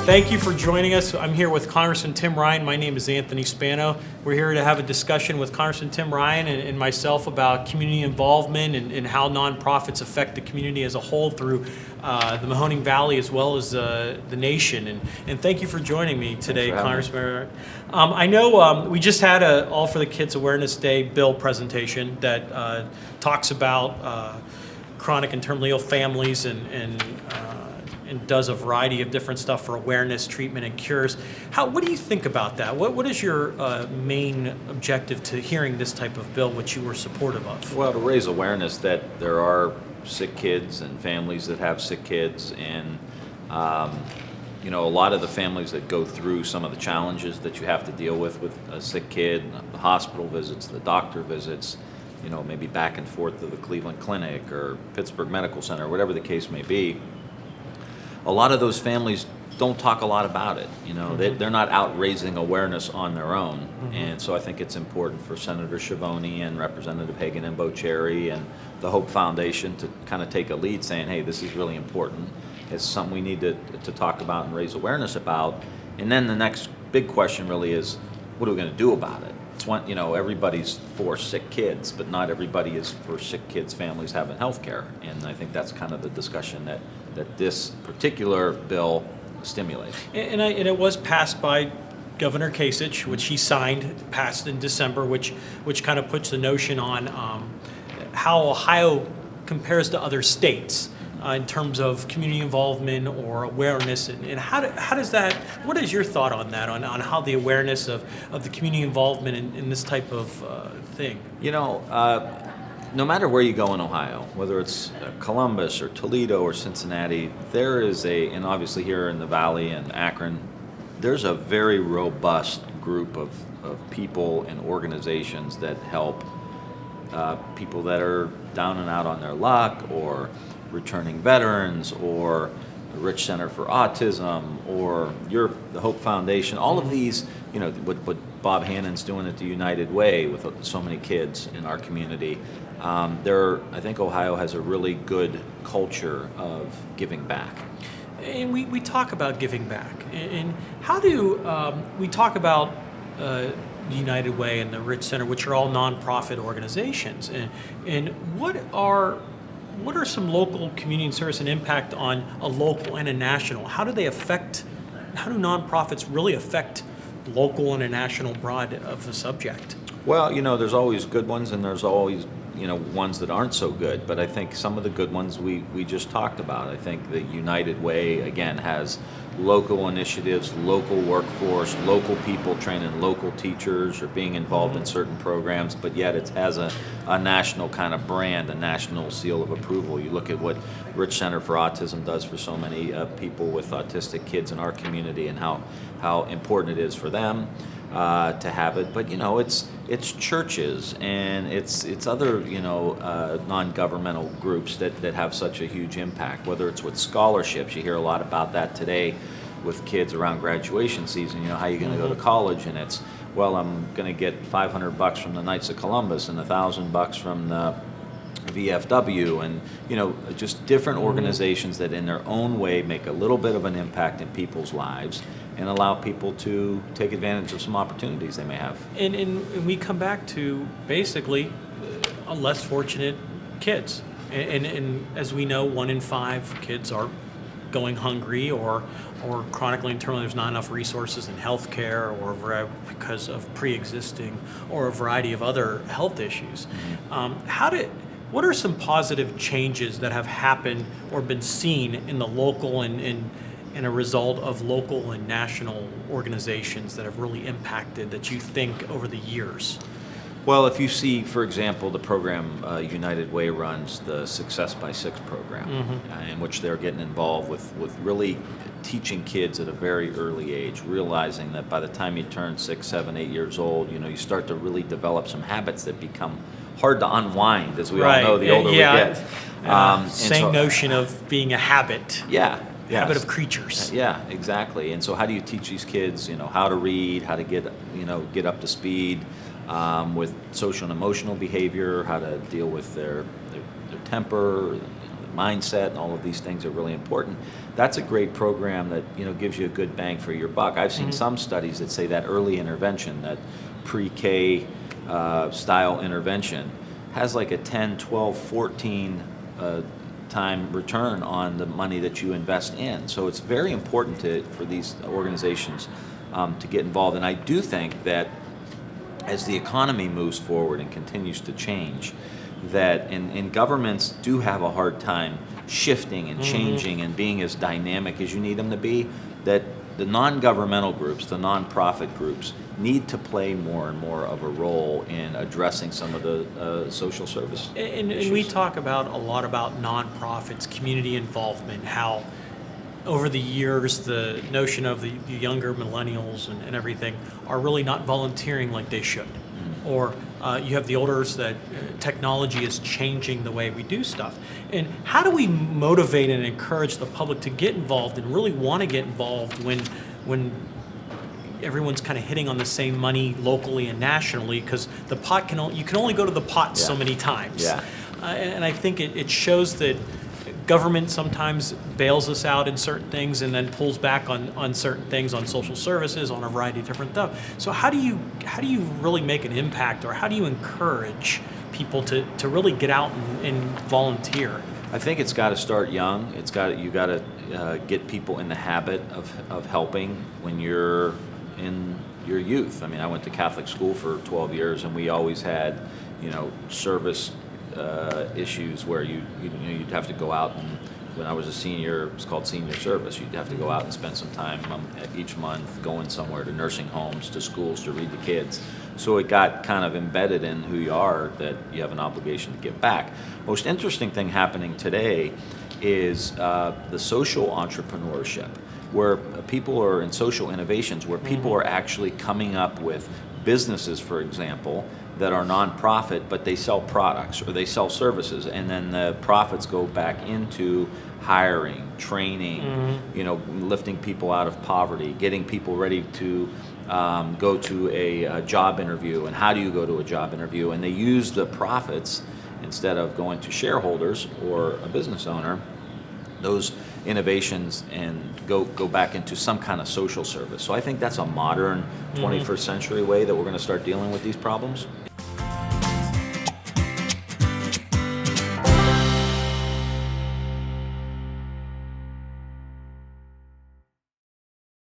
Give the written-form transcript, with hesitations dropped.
Thank you for joining us. I'm here with Congressman Tim Ryan. My name is Anthony Spano. We're here to have a discussion with Congressman Tim Ryan and myself about community involvement and how nonprofits affect the community as a whole through the Mahoning Valley as well as the nation. And thank you for joining me today, Congressman. I know we just had a All for the Kids Awareness Day bill presentation that talks about chronic and terminally ill families and does a variety of different stuff for awareness, treatment, and cures. What do you think about that? What is your main objective to hearing this type of bill, which you were supportive of? Well, to raise awareness that there are sick kids and families that have sick kids, and you know, a lot of the families that go through some of the challenges that you have to deal with a sick kid, the hospital visits, the doctor visits, you know, maybe back and forth to the Cleveland Clinic or Pittsburgh Medical Center, whatever the case may be. A lot of those families don't talk a lot about it. You know, they're not out raising awareness on their own. And so I think it's important for Senator Schiavone and Representative Hagan and Bocherry and the Hope Foundation to kind of take a lead saying, hey, this is really important. It's something we need to talk about and raise awareness about. And then the next big question really is, what are we going to do about it? It's one, you know, everybody's for sick kids, but not everybody is for sick kids' families having health care. And I think that's kind of the discussion that this particular bill stimulates. And it was passed by Governor Kasich, which he signed, passed in December, which kind of puts the notion on how Ohio compares to other states in terms of community involvement or awareness, and how does that, what is your thought on that, on how the awareness of the community involvement in this type of thing? You know, no matter where you go in Ohio, whether it's Columbus or Toledo or Cincinnati, there is and obviously here in the Valley and Akron, there's a very robust group of people and organizations that help people that are down and out on their luck, or returning veterans, or the Rich Center for Autism, or the Hope Foundation. All of these, you know, what Bob Hannon's doing at the United Way with so many kids in our community. I think Ohio has a really good culture of giving back. And we talk about giving back. And how do we talk about the United Way and the Rich Center, which are all nonprofit organizations? And what are some local community and service and impact on a local and a national? How do nonprofits really affect local and a national broad of the subject? Well, you know, there's always good ones and there's always, you know, ones that aren't so good. But I think some of the good ones we just talked about. I think the United Way, again, has local initiatives, local workforce, local people training local teachers or being involved in certain programs, but yet it has a national kind of brand, a national seal of approval. You look at what Rich Center for Autism does for so many people with autistic kids in our community, and how important it is for them to have it. But you know, it's churches and it's other, you know, non-governmental groups that have such a huge impact. Whether it's with scholarships, you hear a lot about that today with kids around graduation season. You know, how are you going to go to college? And it's, well, I'm going to get $500 from the Knights of Columbus and $1,000 from the VFW, and you know, just different organizations that in their own way make a little bit of an impact in people's lives and allow people to take advantage of some opportunities they may have. And we come back to basically less fortunate kids. And as we know, 1 in 5 kids are going hungry or chronically and terminally there's not enough resources in health care or because of pre-existing or a variety of other health issues. What are some positive changes that have happened or been seen in the local and a result of local and national organizations that have really impacted that you think over the years? Well, if you see, for example, the program United Way runs, the Success by 6 program, in which they're getting involved with really teaching kids at a very early age, realizing that by the time you turn 6, 7, 8 years old, you know, you start to really develop some habits that become hard to unwind, as we all know, the older we get. Same notion of being a habit. Habit of creatures. Yeah, exactly. And so how do you teach these kids, you know, how to read, how to get up to speed with social and emotional behavior, how to deal with their temper, mindset and all of these things are really important. That's a great program that, gives you a good bang for your buck. I've seen some studies that say that early intervention, that pre-K style intervention, has like a 10, 12, 14 time return on the money that you invest in. So it's very important for these organizations to get involved. And I do think that as the economy moves forward and continues to change, that and governments do have a hard time shifting and changing and being as dynamic as you need them to be, that the non-governmental groups, the nonprofit groups, need to play more and more of a role in addressing some of the social service And issues. we talk about a lot about nonprofits, community involvement, how over the years the notion of the younger millennials and everything are really not volunteering like they should. Or you have the elders that technology is changing the way we do stuff. And how do we motivate and encourage the public to get involved and really want to get involved when everyone's kind of hitting on the same money locally and nationally, because the pot you can only go to the pot so many times. Yeah. And I think it shows that government sometimes bails us out in certain things and then pulls back on certain things, on social services, on a variety of different stuff. So how do you really make an impact, or how do you encourage people to really get out and volunteer? I think it's got to start young. You got to get people in the habit of helping when you're in your youth. I mean, I went to Catholic school for 12 years, and we always had, service issues where you'd have to go out, and when I was a senior, it was called senior service. You'd have to go out and spend some time each month going somewhere, to nursing homes, to schools, to read to kids. So it got kind of embedded in who you are, that you have an obligation to give back. Most interesting thing happening today is the social entrepreneurship, where people are in social innovations, where people are actually coming up with businesses, for example, that are nonprofit, but they sell products or they sell services, and then the profits go back into hiring, training, lifting people out of poverty, getting people ready to go to a job interview. And how do you go to a job interview? And they use the profits, instead of going to shareholders or a business owner, those innovations, and go back into some kind of social service. So I think that's a modern 21st century way that we're going to start dealing with these problems.